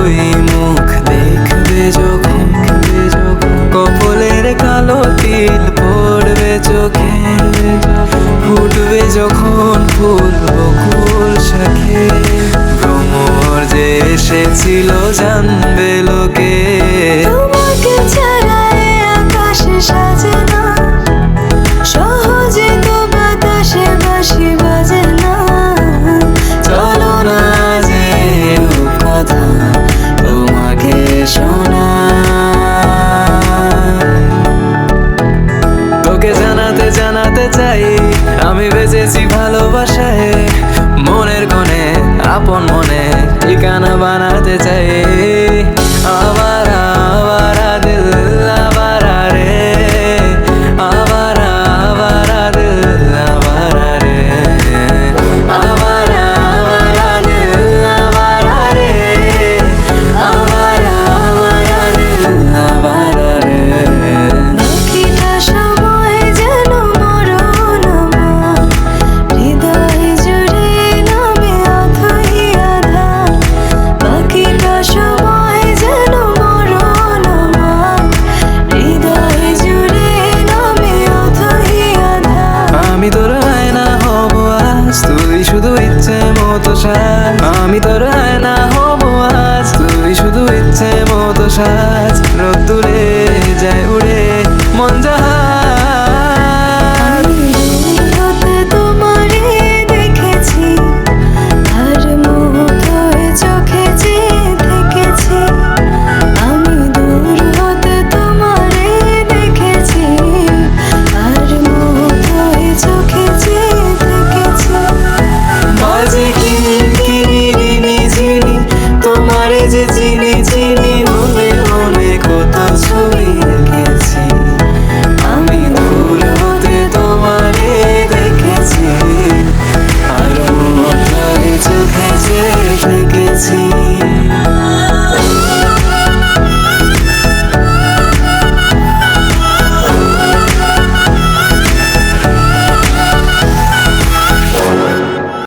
ওই মুখ দেখবে যখন, কপালের কালো তিল পড়বে চোখে, ফুটবে যখন ফুল বকুল শাখে, ভ্রমর যে এসেছিল জানবে লোকে। তোমাকে ছাড়া এ আকাশ সাজে না, সহজে তো বাতাসে বাঁশি বাজে না। চলো না যে কথা তোমাকে শোনাই, তোকে জানাতে জানাতে চাই আমি বেঁচেছি ভালোবাসায়, মনের কোণে আপন মনে ঠিকানা বানাতে চাই। আবারা আবারা দিল আবারা রে, আবারা আবারা দিল আবারা রে, আবারা আবারা দিল আবারা রে, আবারা আবারা দিল আবারা রে। বাকিটা সময় যেন মরণ আমার, হৃদয় জুড়ে নামে অথই আধার। বাকিটা সময় যেন মরণ আমার, হৃদয় জুড়ে নামে অথই আধার। আমি তোর আয়না হব আজ, তুই শুধু ইচ্ছে মতো সাজ। আমি তোর আয়না হব আজ, তুই শুধু ইচ্ছে মতো সাজ। রোদ্দুরে যায় উড়ে মন জাহাজ। আমি দূর হতে তোমারে দেখেছি, আর মুহূর্তে চোখে চেয়ে থেকেছি। আমি দূর হতে তোমারে দেখেছি, আর মুহূর্তে চোখে চেয়ে থেকেছি। বাজে কিনি চিনি, তোমারে যে চিনি চিনি, মনে মনে কত ছবি